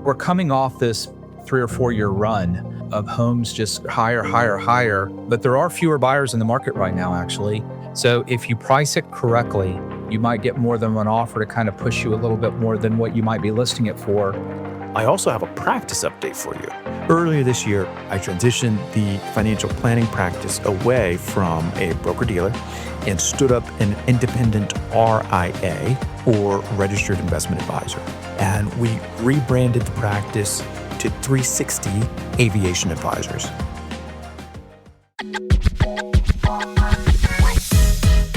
We're coming off this 3 or 4 year run of homes just higher, but there are fewer buyers in the market right now, actually. So if you price it correctly, you might get more than one offer to kind of push you a little bit more than what you might be listing it for. I also have a practice update for you. Earlier this year, I transitioned the financial planning practice away from a broker-dealer and stood up an independent RIA, or Registered Investment Advisor. And we rebranded the practice to 360 Aviation Advisors.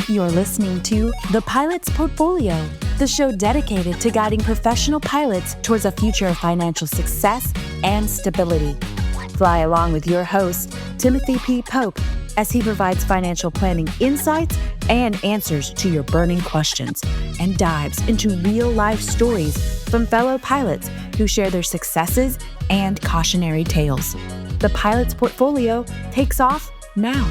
You're listening to The Pilot's Portfolio, the show dedicated to guiding professional pilots towards a future of financial success and stability. Fly along with your host, Timothy P. Pope, as he provides financial planning insights and answers to your burning questions, and dives into real-life stories from fellow pilots who share their successes and cautionary tales. The Pilot's Portfolio takes off now.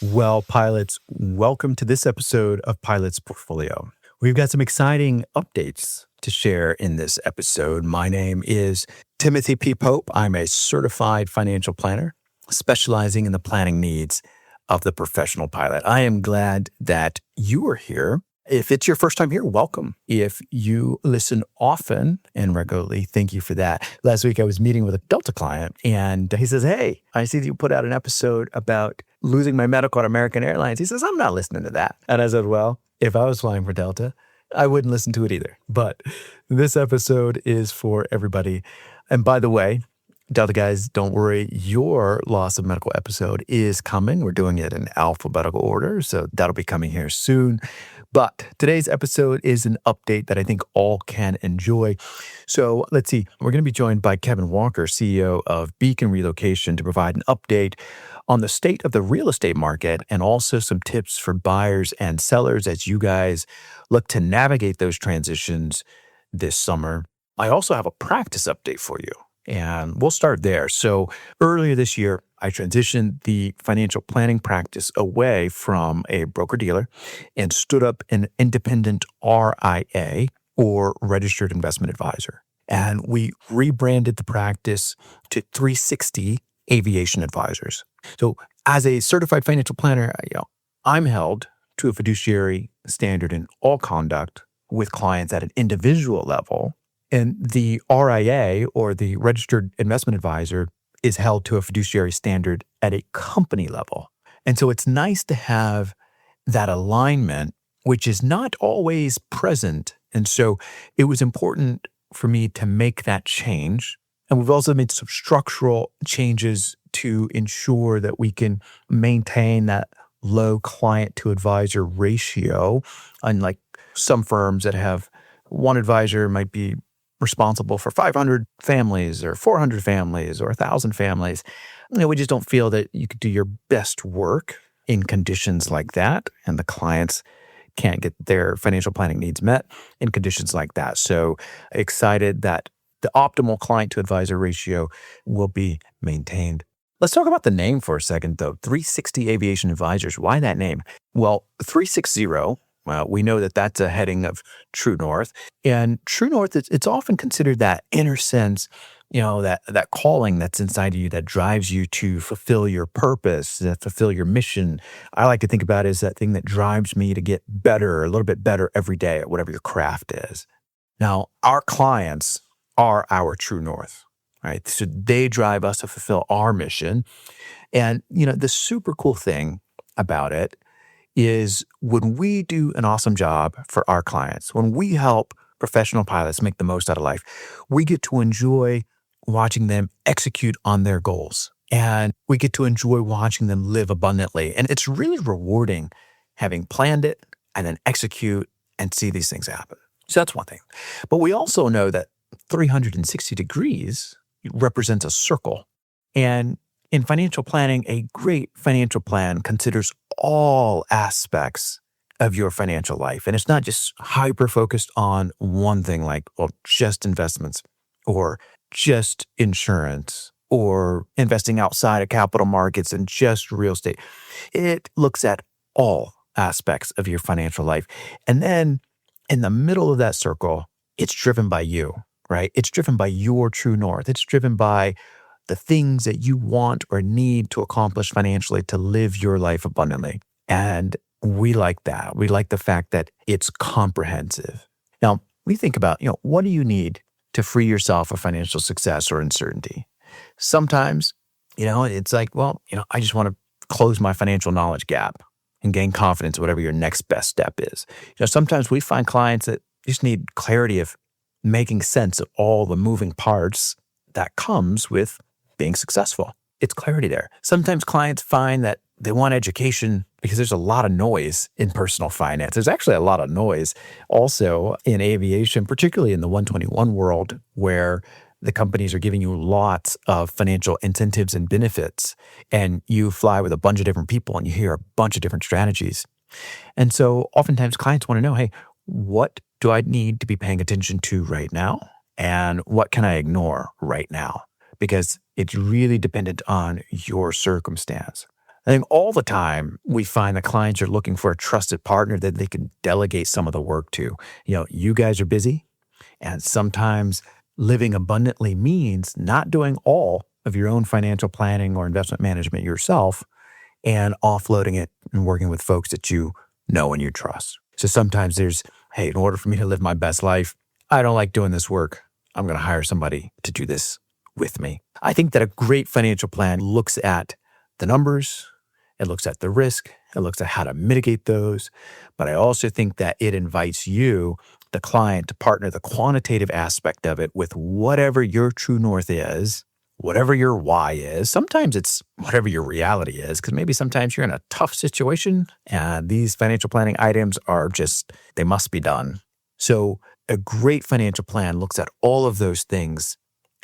Well, pilots, welcome to this episode of Pilot's Portfolio. We've got some exciting updates to share in this episode. My name is Timothy P. Pope. I'm a certified financial planner specializing in the planning needs of the professional pilot. I am glad that you are here. If it's your first time here, welcome. If you listen often and regularly, thank you for that. Last week, I was meeting with a Delta client, and he says, "Hey, I see that you put out an episode about losing my medical at American Airlines." He says, "I'm not listening to that." And I said, "Well, if I was flying for Delta, I wouldn't listen to it either." But this episode is for everybody. And by the way, Delta guys, don't worry, your loss of medical episode is coming. We're doing it in alphabetical order, so that'll be coming here soon. But today's episode is an update that I think all can enjoy. So let's see. We're going to be joined by Kevin Walker, CEO of Beacon Relocation, to provide an update on the state of the real estate market and also some tips for buyers and sellers as you guys look to navigate those transitions this summer. I also have a practice update for you, and we'll start there. So earlier this year, I transitioned the financial planning practice away from a broker-dealer and stood up an independent RIA, or Registered Investment Advisor. And we rebranded the practice to 360 Aviation Advisors. So as a certified financial planner, I'm held to a fiduciary standard in all conduct with clients at an individual level. And the RIA, or the Registered Investment Advisor, is held to a fiduciary standard at a company level. And so it's nice to have that alignment, which is not always present. And so it was important for me to make that change. And we've also made some structural changes to ensure that we can maintain that low client to advisor ratio. Unlike some firms that have one advisor might be responsible for 500 families or 400 families or 1,000 families. We just don't feel that you could do your best work in conditions like that, and the clients can't get their financial planning needs met in conditions like that. So excited that the optimal client to advisor ratio will be maintained. Let's talk about the name for a second, though. 360 Aviation Advisors. Why that name? Well, 360, we know that that's a heading of True North. And True North, it's often considered that inner sense, that calling that's inside of you that drives you to fulfill your purpose, that fulfill your mission. I like to think about it as that thing that drives me to get better, a little bit better every day at whatever your craft is. Now, our clients are our True North, right? So they drive us to fulfill our mission. And, the super cool thing about it is when we do an awesome job for our clients, when we help professional pilots make the most out of life, we get to enjoy watching them execute on their goals. And we get to enjoy watching them live abundantly. And it's really rewarding having planned it and then execute and see these things happen. So that's one thing. But we also know that 360 degrees represents a circle. And in financial planning, a great financial plan considers all aspects of your financial life. And it's not just hyper-focused on one thing like, just investments or just insurance or investing outside of capital markets and just real estate. It looks at all aspects of your financial life. And then in the middle of that circle, it's driven by you, right? It's driven by your true north. It's driven by the things that you want or need to accomplish financially to live your life abundantly. And we like that. We like the fact that it's comprehensive. Now, we think about, what do you need to free yourself of financial success or uncertainty? Sometimes, it's like, I just want to close my financial knowledge gap and gain confidence, whatever your next best step is. Sometimes we find clients that just need clarity of making sense of all the moving parts that comes with being successful. It's clarity there. Sometimes clients find that they want education because there's a lot of noise in personal finance. There's actually a lot of noise also in aviation, particularly in the 121 world, where the companies are giving you lots of financial incentives and benefits, and you fly with a bunch of different people and you hear a bunch of different strategies. And so oftentimes clients want to know, hey, what do I need to be paying attention to right now? And what can I ignore right now? Because it's really dependent on your circumstance. I think all the time we find that clients are looking for a trusted partner that they can delegate some of the work to. You guys are busy, and sometimes living abundantly means not doing all of your own financial planning or investment management yourself and offloading it and working with folks that you know and you trust. So sometimes there's, hey, in order for me to live my best life, I don't like doing this work. I'm going to hire somebody to do this with me. I think that a great financial plan looks at the numbers, it looks at the risk, it looks at how to mitigate those. But I also think that it invites you, the client, to partner the quantitative aspect of it with whatever your true north is, whatever your why is. Sometimes it's whatever your reality is, because maybe sometimes you're in a tough situation and these financial planning items are just, they must be done. So a great financial plan looks at all of those things.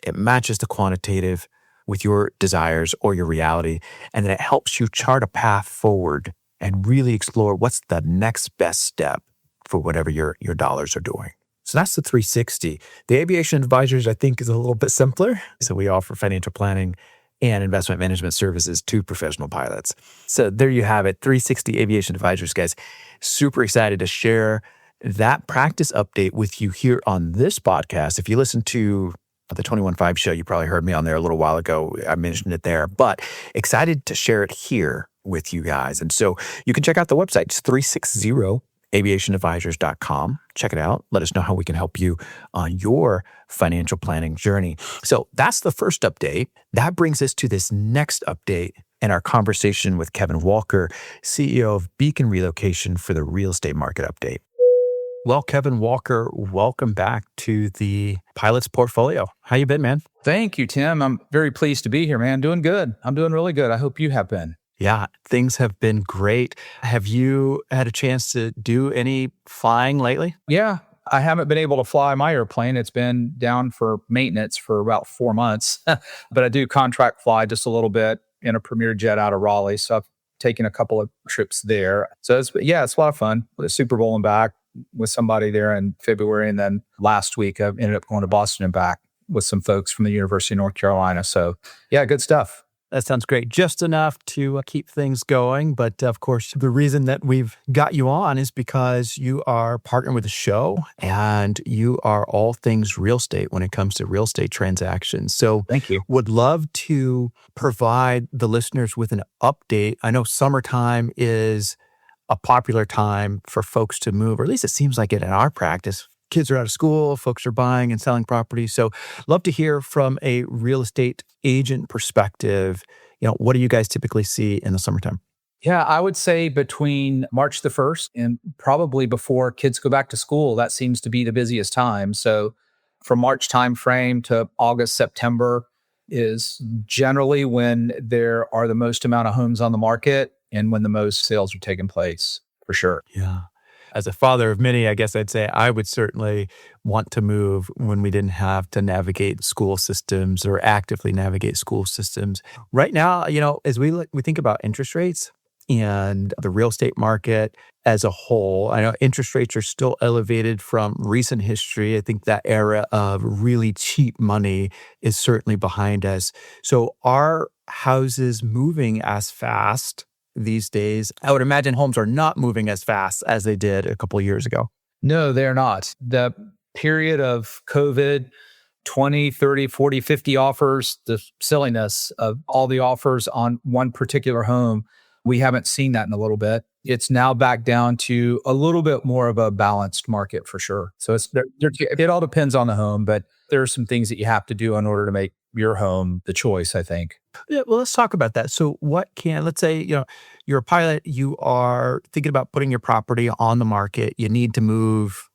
It matches the quantitative with your desires or your reality, and then it helps you chart a path forward and really explore what's the next best step for whatever your dollars are doing. So that's the 360. The Aviation Advisors, I think, is a little bit simpler. So we offer financial planning and investment management services to professional pilots. So there you have it, 360 Aviation Advisors, guys. Super excited to share that practice update with you here on this podcast. If you listen to the 21.5 show, you probably heard me on there a little while ago. I mentioned it there, but excited to share it here with you guys. And so you can check out the website. It's 360aviationadvisors.com. Check it out. Let us know how we can help you on your financial planning journey. So that's the first update. That brings us to this next update and our conversation with Kevin Walker, CEO of Beacon Relocation, for the real estate market update. Well, Kevin Walker, welcome back to the Pilots Portfolio. How you been, man? Thank you, Tim. I'm very pleased to be here, man. Doing good. I'm doing really good. I hope you have been. Yeah, things have been great. Have you had a chance to do any flying lately? Yeah, I haven't been able to fly my airplane. It's been down for maintenance for about 4 months, but I do contract fly just a little bit in a Premier jet out of Raleigh. So I've taken a couple of trips there. So it's a lot of fun. With the Super Bowl and back with somebody there in February. And then last week, I ended up going to Boston and back with some folks from the University of North Carolina. So yeah, good stuff. That sounds great. Just enough to keep things going. But of course, the reason that we've got you on is because you are partnered with the show and you are all things real estate when it comes to real estate transactions. So thank you. Would love to provide the listeners with an update. I know summertime is a popular time for folks to move, or at least it seems like it in our practice. Kids are out of school, folks are buying and selling properties. So love to hear from a real estate agent perspective. What do you guys typically see in the summertime? Yeah, I would say between March the 1st and probably before kids go back to school, that seems to be the busiest time. So from March timeframe to August, September is generally when there are the most amount of homes on the market and when the most sales are taking place, for sure. Yeah. As a father of many, I guess I'd say I would certainly want to move when we didn't have to navigate school systems or actively navigate school systems. Right now, as we think about interest rates and the real estate market as a whole, I know interest rates are still elevated from recent history. I think that era of really cheap money is certainly behind us. So are houses moving as fast these days? I would imagine homes are not moving as fast as they did a couple of years ago. No, they're not. The period of COVID, 20, 30, 40, 50 offers, the silliness of all the offers on one particular home. We haven't seen that in a little bit. It's now back down to a little bit more of a balanced market for sure. So it all depends on the home, but there are some things that you have to do in order to make your home the choice, I think. Yeah, well, let's talk about that. So let's say, you're a pilot, you are thinking about putting your property on the market, you need to move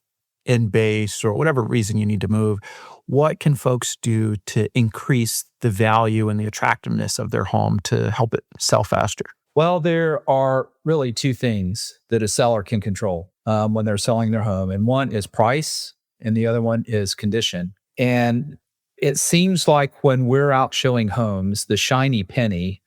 in base or whatever reason you need to move. What can folks do to increase the value and the attractiveness of their home to help it sell faster? Well, there are really two things that a seller can control when they're selling their home. And one is price, and the other one is condition. And it seems like when we're out showing homes, the shiny penny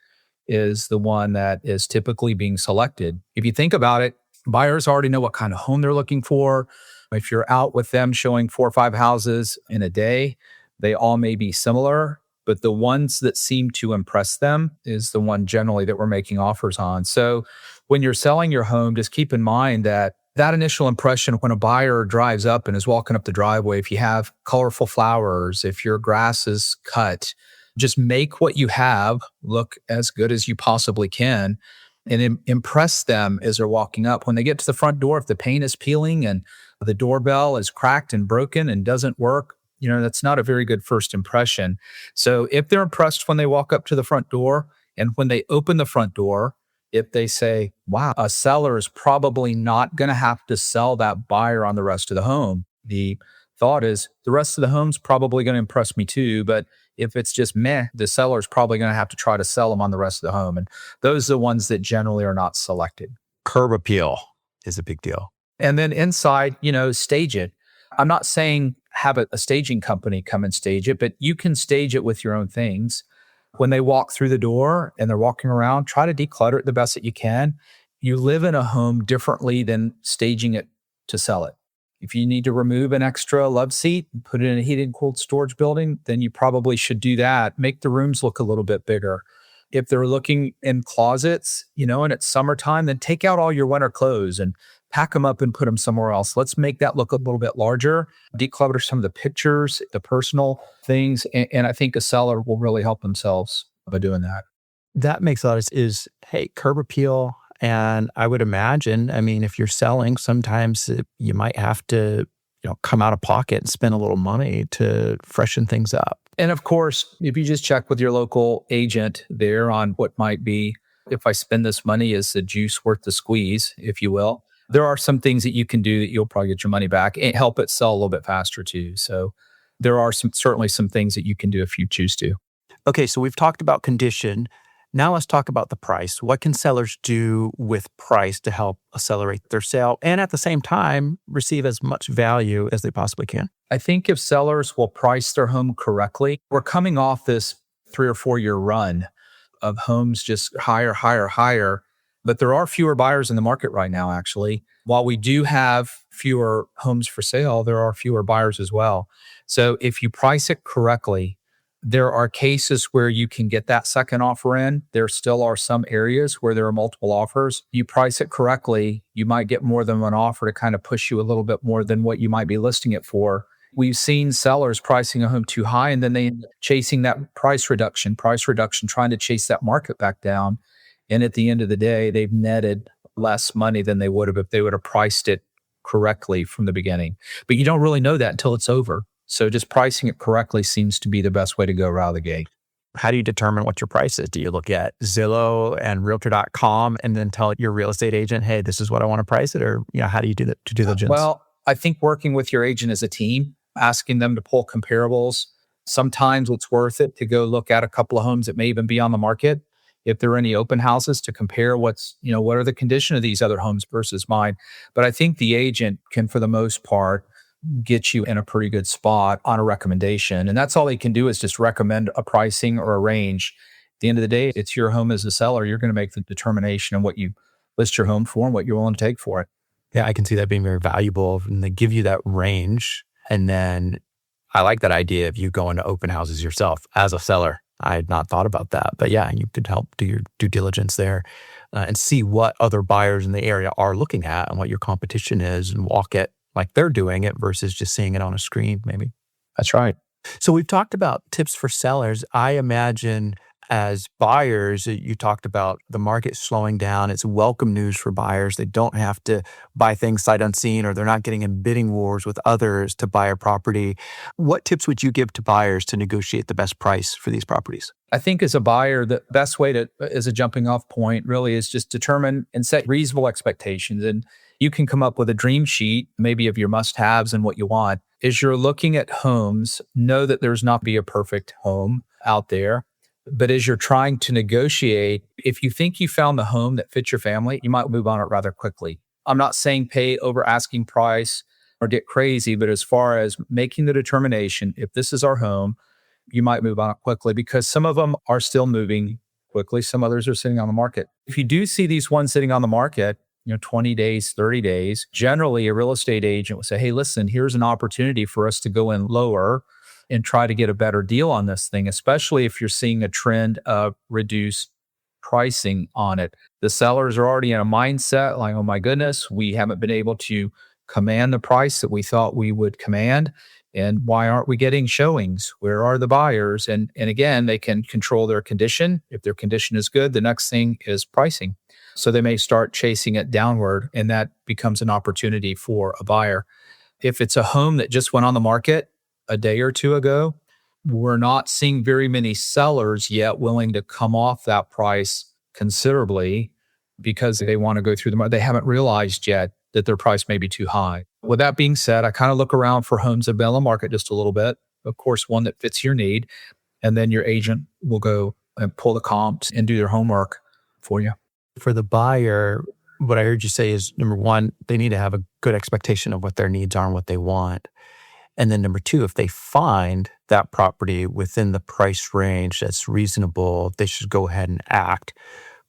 is the one that is typically being selected. If you think about it, buyers already know what kind of home they're looking for. If you're out with them showing 4 or 5 houses in a day, they all may be similar, but the ones that seem to impress them is the one generally that we're making offers on. So when you're selling your home, just keep in mind that initial impression when a buyer drives up and is walking up the driveway, if you have colorful flowers, if your grass is cut, just make what you have look as good as you possibly can and impress them as they're walking up. When they get to the front door, if the paint is peeling and the doorbell is cracked and broken and doesn't work, that's not a very good first impression. So if they're impressed when they walk up to the front door and when they open the front door, if they say, wow, a seller is probably not going to have to sell that buyer on the rest of the home. The thought is the rest of the home's probably going to impress me too. But if it's just meh, the seller's probably going to have to try to sell them on the rest of the home. And those are the ones that generally are not selected. Curb appeal is a big deal. And then inside, stage it. I'm not saying have a staging company come and stage it, but you can stage it with your own things. When they walk through the door and they're walking around, try to declutter it the best that you can. You live in a home differently than staging it to sell it. If you need to remove an extra love seat and put it in a heated and cooled storage building, then you probably should do that. Make the rooms look a little bit bigger. If they're looking in closets, and it's summertime, then take out all your winter clothes and pack them up and put them somewhere else. Let's make that look a little bit larger, declutter some of the pictures, the personal things. And I think a seller will really help themselves by doing that. That makes a lot of sense. Curb appeal. And I would imagine, if you're selling, sometimes you might have to, come out of pocket and spend a little money to freshen things up. And of course, if you just check with your local agent there on what might be, if I spend this money, is the juice worth the squeeze, if you will. There are some things that you can do that you'll probably get your money back and help it sell a little bit faster too. So there are certainly some things that you can do if you choose to. Okay, so we've talked about condition. Now let's talk about the price. What can sellers do with price to help accelerate their sale and at the same time receive as much value as they possibly can? I think if sellers will price their home correctly, we're coming off this 3 or 4 year run of homes just higher, higher, higher. But there are fewer buyers in the market right now, actually. While we do have fewer homes for sale, there are fewer buyers as well. So if you price it correctly, there are cases where you can get that second offer in. There still are some areas where there are multiple offers. You price it correctly, you might get more than one offer to kind of push you a little bit more than what you might be listing it for. We've seen sellers pricing a home too high and then they end up chasing that price reduction, trying to chase that market back down. And at the end of the day, they've netted less money than they would have if they would have priced it correctly from the beginning. But you don't really know that until it's over. So just pricing it correctly seems to be the best way to go out of the gate. How do you determine what your price is? Do you look at Zillow and Realtor.com and then tell your real estate agent, hey, this is what I want to price it? Or how do you do that to due diligence? Well, I think working with your agent as a team, asking them to pull comparables. Sometimes it's worth it to go look at a couple of homes that may even be on the market. If there are any open houses to compare what are the condition of these other homes versus mine. But I think the agent can, for the most part, get you in a pretty good spot on a recommendation. And that's all they can do is just recommend a pricing or a range. At the end of the day, it's your home as a seller. You're going to make the determination on what you list your home for and what you're willing to take for it. Yeah, I can see that being very valuable. And they give you that range. And then I like that idea of you going to open houses yourself as a seller. I had not thought about that. But yeah, you could help do your due diligence there and see what other buyers in the area are looking at and what your competition is and walk it like they're doing it versus just seeing it on a screen, maybe. That's right. So we've talked about tips for sellers. I imagine as buyers, you talked about the market slowing down. It's welcome news for buyers. They don't have to buy things sight unseen, or they're not getting in bidding wars with others to buy a property. What tips would you give to buyers to negotiate the best price for these properties? I think as a buyer, the best way to, as a jumping off point, really is just determine and set reasonable expectations. And you can come up with a dream sheet, maybe of your must-haves and what you want. As you're looking at homes, know that there's not be a perfect home out there. But as you're trying to negotiate, if you think you found the home that fits your family, you might move on it rather quickly. I'm not saying pay over asking price or get crazy, but as far as making the determination, if this is our home, you might move on it quickly, because some of them are still moving quickly. Some others are sitting on the market. If you do see these ones sitting on the market, 20 days, 30 days, generally a real estate agent will say, hey, listen, here's an opportunity for us to go in lower and try to get a better deal on this thing, especially if you're seeing a trend of reduced pricing on it. The sellers are already in a mindset like, oh my goodness, we haven't been able to command the price that we thought we would command. And why aren't we getting showings? Where are the buyers? And again, they can control their condition. If their condition is good, the next thing is pricing. So they may start chasing it downward, and that becomes an opportunity for a buyer. If it's a home that just went on the market a day or two ago, we're not seeing very many sellers yet willing to come off that price considerably because they want to go through the market. They haven't realized yet that their price may be too high. With that being said, I kind of look around for homes that have been on the market just a little bit. Of course, one that fits your need, and then your agent will go and pull the comps and do their homework for you. For the buyer, what I heard you say is, number one, they need to have a good expectation of what their needs are and what they want. And then number two, if they find that property within the price range that's reasonable, they should go ahead and act.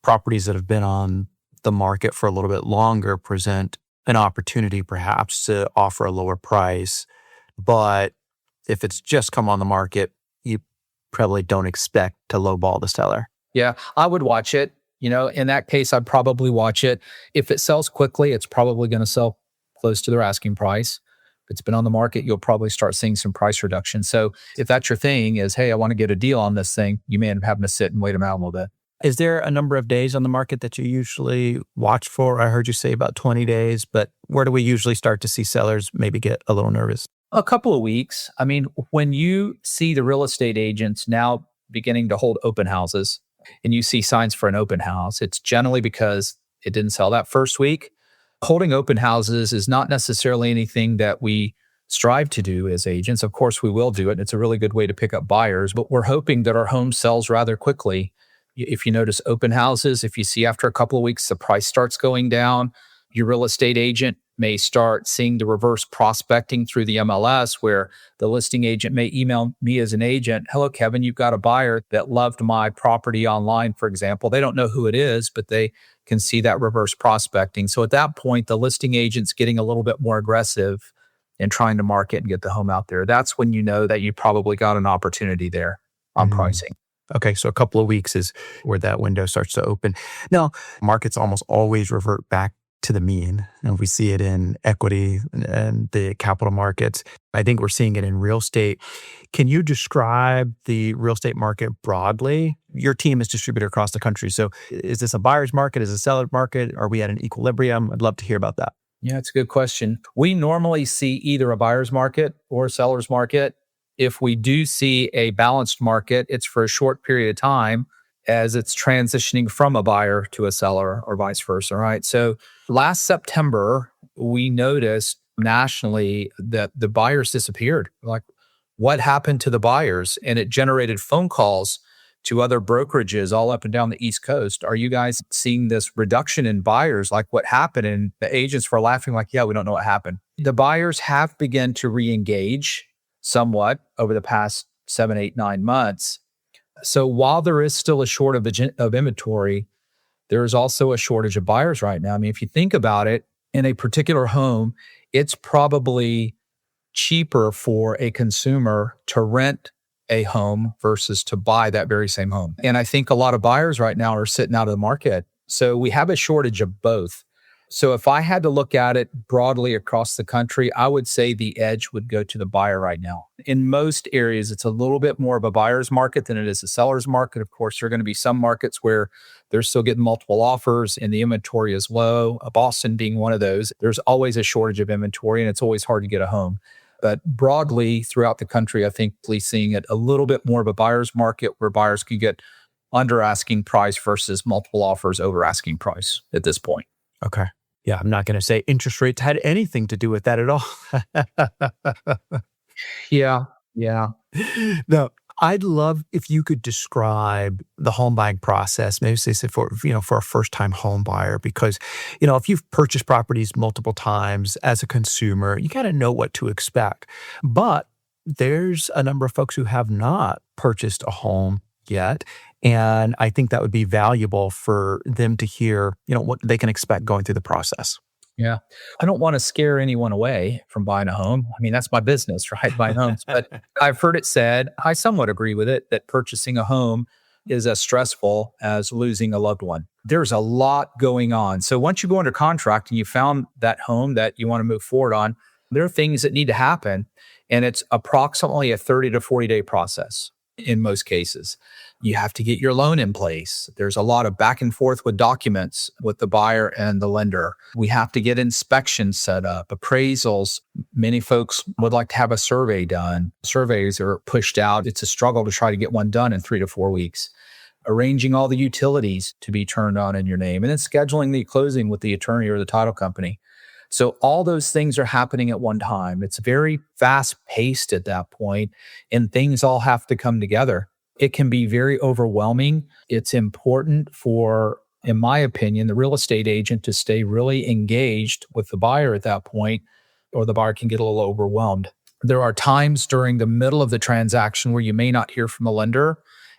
Properties that have been on the market for a little bit longer present an opportunity perhaps to offer a lower price. But if it's just come on the market, you probably don't expect to lowball the seller. Yeah, I would watch it. In that case, I'd probably watch it. If it sells quickly, it's probably going to sell close to their asking price. If it's been on the market, you'll probably start seeing some price reduction. So if that's your thing is, hey, I want to get a deal on this thing, you may end up having to sit and wait them out a little bit. Is there a number of days on the market that you usually watch for? I heard you say about 20 days, but where do we usually start to see sellers maybe get a little nervous? A couple of weeks. I mean, when you see the real estate agents now beginning to hold open houses and you see signs for an open house, it's generally because it didn't sell that first week. Holding open houses is not necessarily anything that we strive to do as agents. Of course, we will do it. It's a really good way to pick up buyers, but we're hoping that our home sells rather quickly. If you notice open houses, if you see after a couple of weeks, the price starts going down, your real estate agent may start seeing the reverse prospecting through the MLS, where the listing agent may email me as an agent, hello, Kevin, you've got a buyer that loved my property online, for example. They don't know who it is, but they can see that reverse prospecting. So at that point, the listing agent's getting a little bit more aggressive in trying to market and get the home out there. That's when you know that you probably got an opportunity there on pricing. Okay, so a couple of weeks is where that window starts to open. Now, markets almost always revert back to the mean. We see it in equity and the capital markets. I think we're seeing it in real estate. Can you describe the real estate market broadly? Your team is distributed across the country. So is this a buyer's market? Is it a seller's market? Are we at an equilibrium? I'd love to hear about that. Yeah, it's a good question. We normally see either a buyer's market or a seller's market. If we do see a balanced market, it's for a short period of time as it's transitioning from a buyer to a seller or vice versa, right? So last September, we noticed nationally that the buyers disappeared. Like, what happened to the buyers? And it generated phone calls to other brokerages all up and down the East Coast. Are you guys seeing this reduction in buyers? Like, what happened? And the agents were laughing like, yeah, we don't know what happened. The buyers have begun to re-engage somewhat over the past 7, 8, 9 months. So while there is still a shortage of inventory, there is also a shortage of buyers right now. I mean, if you think about it, in a particular home, it's probably cheaper for a consumer to rent a home versus to buy that very same home. And I think a lot of buyers right now are sitting out of the market. So we have a shortage of both. So if I had to look at it broadly across the country, I would say the edge would go to the buyer right now. In most areas, it's a little bit more of a buyer's market than it is a seller's market. Of course, there are going to be some markets where they're still getting multiple offers and the inventory is low. Boston being one of those. There's always a shortage of inventory and it's always hard to get a home. But broadly throughout the country, I think we're seeing it a little bit more of a buyer's market where buyers can get under asking price versus multiple offers over asking price at this point. Okay. Yeah, I'm not going to say interest rates had anything to do with that at all. Yeah. No, I'd love if you could describe the home buying process, maybe say for a first-time home buyer, because, if you've purchased properties multiple times as a consumer, you got to know what to expect. But there's a number of folks who have not purchased a home yet. And I think that would be valuable for them to hear, what they can expect going through the process. Yeah. I don't want to scare anyone away from buying a home. I mean, that's my business, right? Buying homes. But I've heard it said, I somewhat agree with it, that purchasing a home is as stressful as losing a loved one. There's a lot going on. So once you go under contract and you found that home that you want to move forward on, there are things that need to happen. And it's approximately a 30 to 40-day process in most cases. You have to get your loan in place. There's a lot of back and forth with documents with the buyer and the lender. We have to get inspections set up, appraisals. Many folks would like to have a survey done. Surveys are pushed out. It's a struggle to try to get one done in 3 to 4 weeks. Arranging all the utilities to be turned on in your name, and then scheduling the closing with the attorney or the title company. So all those things are happening at one time. It's very fast paced at that point, and things all have to come together. It can be very overwhelming. It's important for, in my opinion, the real estate agent to stay really engaged with the buyer at that point, or the buyer can get a little overwhelmed. There are times during the middle of the transaction where you may not hear from a lender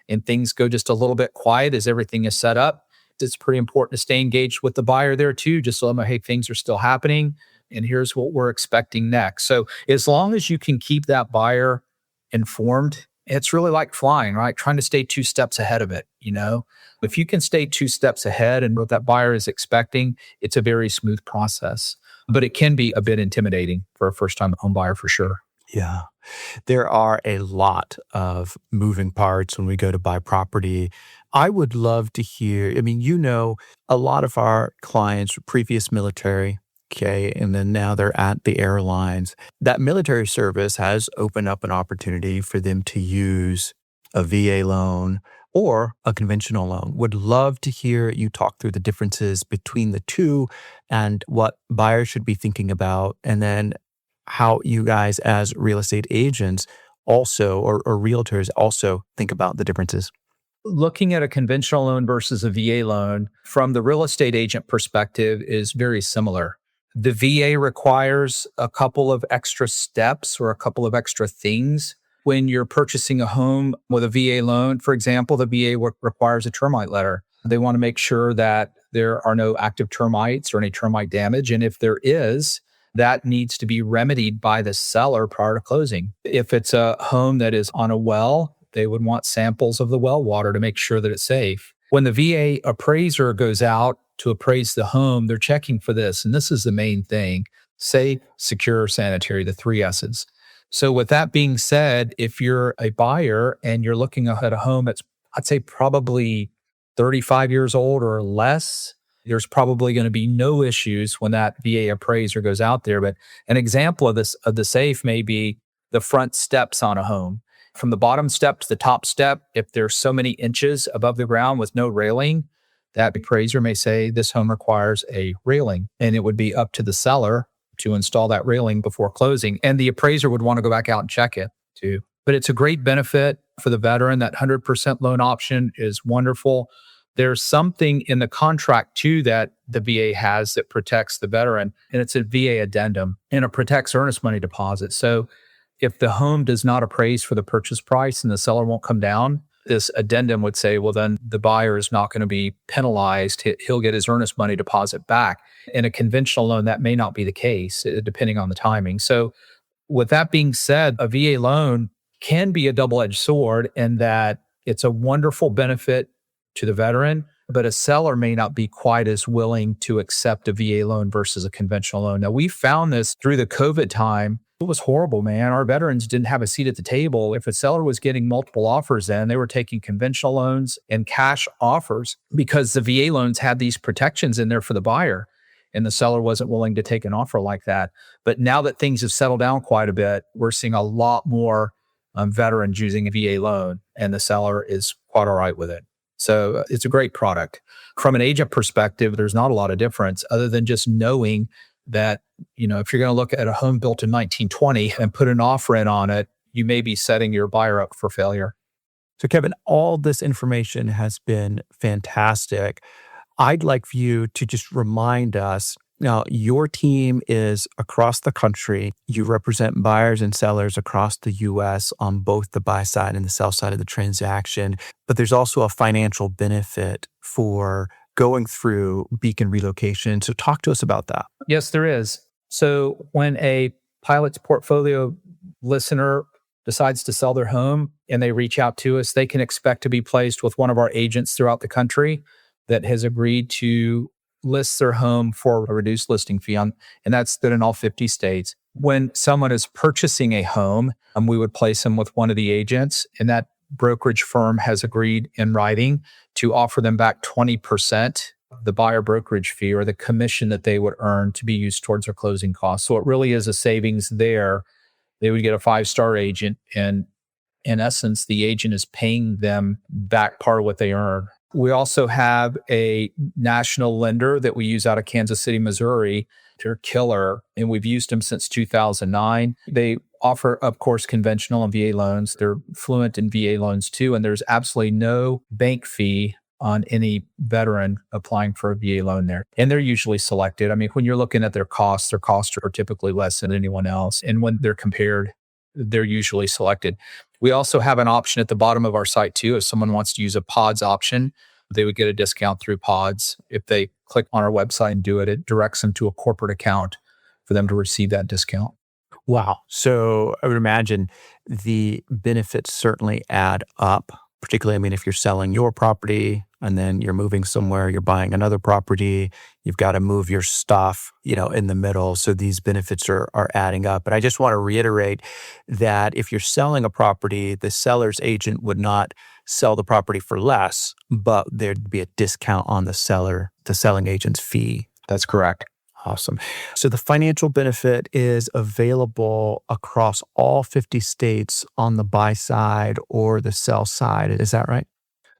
and things go just a little bit quiet as everything is set up. It's pretty important to stay engaged with the buyer there too, just so them know, hey, things are still happening and here's what we're expecting next. So as long as you can keep that buyer informed, it's really like flying, right? Trying to stay 2 steps ahead of it, If you can stay 2 steps ahead and what that buyer is expecting, it's a very smooth process. But it can be a bit intimidating for a first-time home buyer for sure. Yeah. There are a lot of moving parts when we go to buy property. I would love to hear, a lot of our clients were previous military, okay, and then now they're at the airlines. That military service has opened up an opportunity for them to use a VA loan or a conventional loan. Would love to hear you talk through the differences between the two and what buyers should be thinking about, and then how you guys as real estate agents also, or realtors also think about the differences. Looking at a conventional loan versus a VA loan from the real estate agent perspective is very similar. The VA requires a couple of extra steps or a couple of extra things. When you're purchasing a home with a VA loan, for example, the VA requires a termite letter. They want to make sure that there are no active termites or any termite damage. And if there is, that needs to be remedied by the seller prior to closing. If it's a home that is on a well, they would want samples of the well water to make sure that it's safe. When the VA appraiser goes out to appraise the home, they're checking for this. And this is the main thing: safe, secure, sanitary, the 3 S's. So with that being said, if you're a buyer and you're looking at a home that's, I'd say, probably 35 years old or less, there's probably going to be no issues when that VA appraiser goes out there. But an example of this, of the safe, may be the front steps on a home. From the bottom step to the top step, if there's so many inches above the ground with no railing, that appraiser may say this home requires a railing, and it would be up to the seller to install that railing before closing. And the appraiser would want to go back out and check it too. But it's a great benefit for the veteran. That 100% loan option is wonderful. There's something in the contract too that the VA has that protects the veteran, and it's a VA addendum, and it protects earnest money deposit. So if the home does not appraise for the purchase price and the seller won't come down, this addendum would say, well, then the buyer is not going to be penalized. He'll get his earnest money deposit back. In a conventional loan, that may not be the case, depending on the timing. So with that being said, a VA loan can be a double-edged sword in that it's a wonderful benefit to the veteran, but a seller may not be quite as willing to accept a VA loan versus a conventional loan. Now, we found this through the COVID time. It was horrible, man. Our veterans didn't have a seat at the table. If a seller was getting multiple offers in, they were taking conventional loans and cash offers because the VA loans had these protections in there for the buyer, and the seller wasn't willing to take an offer like that. But now that things have settled down quite a bit, we're seeing a lot more veterans using a VA loan, and the seller is quite all right with it. So it's a great product. From an agent perspective, there's not a lot of difference other than just knowing that, if you're going to look at a home built in 1920 and put an offer in on it, you may be setting your buyer up for failure. So Kevin, all this information has been fantastic. I'd like for you to just remind us, now your team is across the country. You represent buyers and sellers across the U.S. on both the buy side and the sell side of the transaction. But there's also a financial benefit for going through Beacon Relocation. So talk to us about that. Yes, there is. So when a Pilot's Portfolio listener decides to sell their home and they reach out to us, they can expect to be placed with one of our agents throughout the country that has agreed to list their home for a reduced listing fee, and that's good in all 50 states. When someone is purchasing a home, we would place them with one of the agents, and that brokerage firm has agreed in writing to offer them back 20% of the buyer brokerage fee or the commission that they would earn to be used towards their closing costs. So it really is a savings there. They would get a 5-star agent, and in essence, the agent is paying them back part of what they earn. We also have a national lender that we use out of Kansas City, Missouri. They're killer, and we've used them since 2009. They offer, of course, conventional and VA loans. They're fluent in VA loans too, and there's absolutely no bank fee on any veteran applying for a VA loan there. And they're usually selected. I mean, when you're looking at their costs are typically less than anyone else. And when they're compared, they're usually selected. We also have an option at the bottom of our site too. If someone wants to use a pods option, they would get a discount through pods. If they click on our website and do it, it directs them to a corporate account for them to receive that discount. Wow. So I would imagine the benefits certainly add up, particularly, if you're selling your property and then you're moving somewhere, you're buying another property, you've got to move your stuff, in the middle. So these benefits are adding up. But I just want to reiterate that if you're selling a property, the seller's agent would not sell the property for less, but there'd be a discount on the selling agent's fee. That's correct. Awesome. So the financial benefit is available across all 50 states on the buy side or the sell side. Is that right?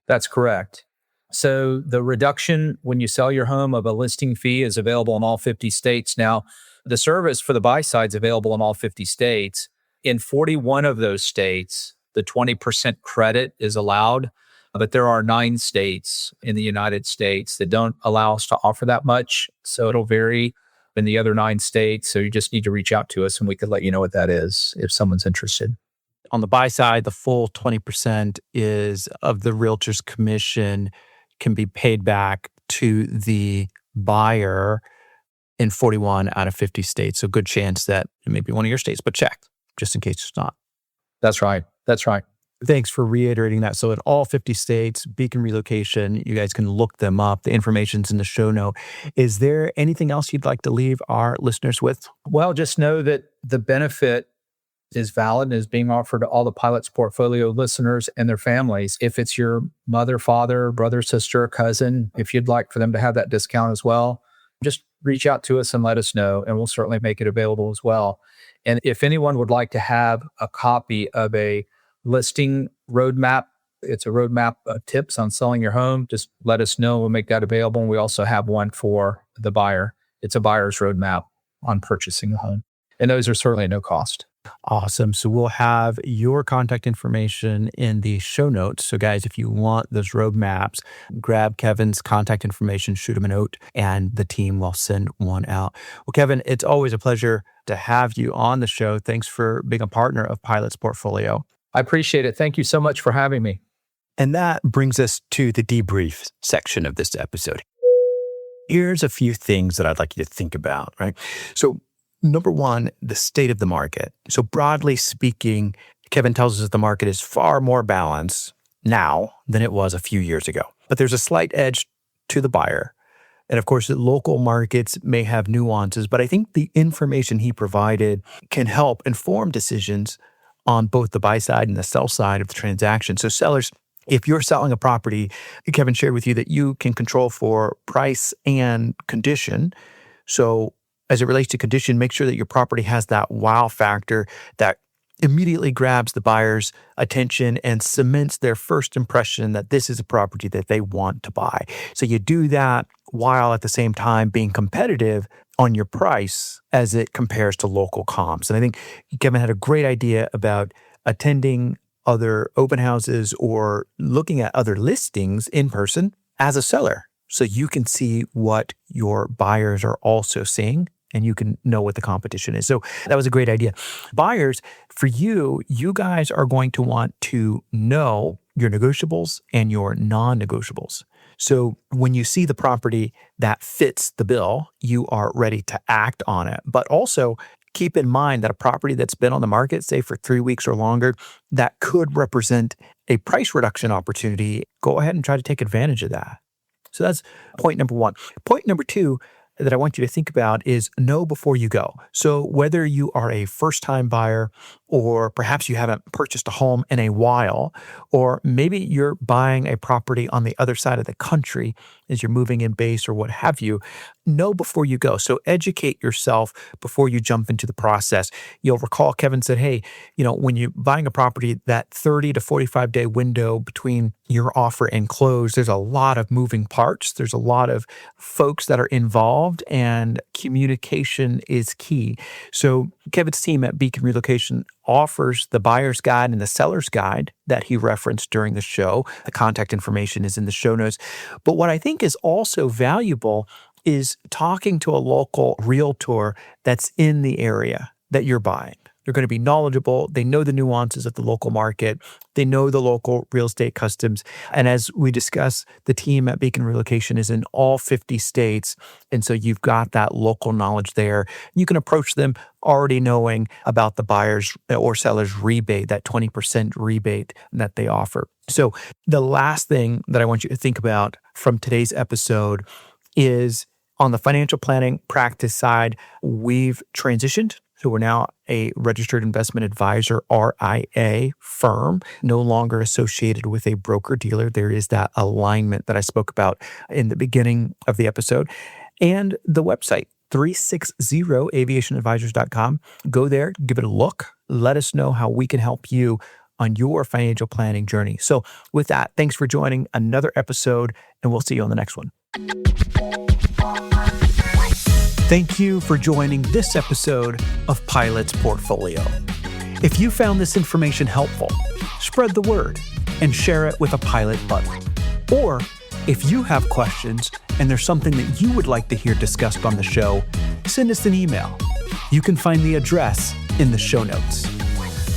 That's correct. So the reduction when you sell your home of a listing fee is available in all 50 states. Now, the service for the buy side is available in all 50 states. In 41 of those states, the 20% credit is allowed, but there are 9 states in the United States that don't allow us to offer that much. So it'll vary in the other 9 states. So you just need to reach out to us and we could let you know what that is if someone's interested. On the buy side, the full 20% is of the realtor's commission can be paid back to the buyer in 41 out of 50 states. So good chance that it may be one of your states, but check just in case it's not. That's right. That's right. Thanks for reiterating that. So in all 50 states, Beacon Relocation, you guys can look them up. The information's in the show note. Is there anything else you'd like to leave our listeners with? Well, just know that the benefit is valid and is being offered to all the Pilot's Portfolio listeners and their families. If it's your mother, father, brother, sister, cousin, if you'd like for them to have that discount as well, just reach out to us and let us know, and we'll certainly make it available as well. And if anyone would like to have a copy of a listing roadmap, it's a roadmap of tips on selling your home, just let us know. We'll make that available. And we also have one for the buyer. It's a buyer's roadmap on purchasing a home. And those are certainly no cost. Awesome. So we'll have your contact information in the show notes. So guys, if you want those roadmaps, grab Kevin's contact information, shoot him a note, and the team will send one out. Well, Kevin, it's always a pleasure to have you on the show. Thanks for being a partner of Pilot's Portfolio. I appreciate it. Thank you so much for having me. And that brings us to the debrief section of this episode. Here's a few things that I'd like you to think about, right? So number one, the state of the market. So broadly speaking, Kevin tells us the market is far more balanced now than it was a few years ago. But there's a slight edge to the buyer. And of course, the local markets may have nuances, but I think the information he provided can help inform decisions on both the buy side and the sell side of the transaction. So sellers, if you're selling a property, Kevin shared with you that you can control for price and condition. So as it relates to condition, make sure that your property has that wow factor that immediately grabs the buyer's attention and cements their first impression that this is a property that they want to buy. So you do that while at the same time being competitive on your price as it compares to local comps. And I think Kevin had a great idea about attending other open houses or looking at other listings in person as a seller. So you can see what your buyers are also seeing and you can know what the competition is. So that was a great idea. Buyers, for you guys are going to want to know your negotiables and your non-negotiables. So when you see the property that fits the bill, you are ready to act on it. But also keep in mind that a property that's been on the market, say for 3 weeks or longer, that could represent a price reduction opportunity. Go ahead and try to take advantage of that. So that's point number one. Point number two that I want you to think about is know before you go. So whether you are a first-time buyer or perhaps you haven't purchased a home in a while, or maybe you're buying a property on the other side of the country as you're moving in base or what have you, know before you go. So educate yourself before you jump into the process. You'll recall Kevin said, hey, when you're buying a property, that 30 to 45 day window between your offer and close, there's a lot of moving parts. There's a lot of folks that are involved and communication is key. So Kevin's team at Beacon Relocation offers the buyer's guide and the seller's guide that he referenced during the show. The contact information is in the show notes. But what I think is also valuable is talking to a local realtor that's in the area that you're buying. They're going to be knowledgeable. They know the nuances of the local market. They know the local real estate customs. And as we discuss, the team at Beacon Relocation is in all 50 states. And so you've got that local knowledge there. You can approach them already knowing about the buyer's or seller's rebate, that 20% rebate that they offer. So the last thing that I want you to think about from today's episode is on the financial planning practice side, we've transitioned. So we're now a registered investment advisor, RIA firm, no longer associated with a broker-dealer. There is that alignment that I spoke about in the beginning of the episode. And the website, 360aviationadvisors.com. Go there, give it a look. Let us know how we can help you on your financial planning journey. So with that, thanks for joining another episode, and we'll see you on the next one. Thank you for joining this episode of Pilot's Portfolio. If you found this information helpful, spread the word and share it with a Pilot buddy. Or if you have questions and there's something that you would like to hear discussed on the show, send us an email. You can find the address in the show notes.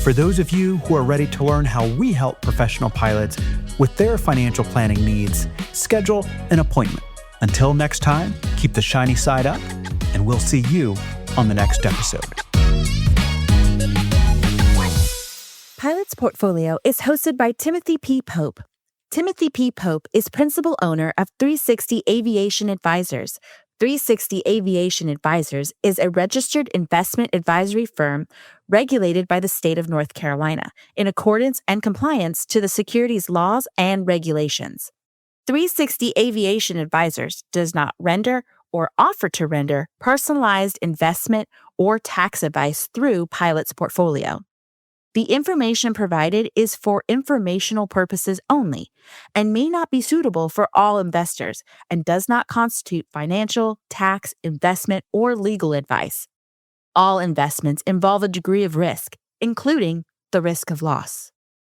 For those of you who are ready to learn how we help professional pilots with their financial planning needs, schedule an appointment. Until next time, keep the shiny side up, and we'll see you on the next episode. Pilot's Portfolio is hosted by Timothy P. Pope. Timothy P. Pope is principal owner of 360 Aviation Advisors. 360 Aviation Advisors is a registered investment advisory firm regulated by the state of North Carolina in accordance and compliance to the securities laws and regulations. 360 Aviation Advisors does not render or offer to render personalized investment or tax advice through Pilot's Portfolio. The information provided is for informational purposes only and may not be suitable for all investors and does not constitute financial, tax, investment, or legal advice. All investments involve a degree of risk, including the risk of loss.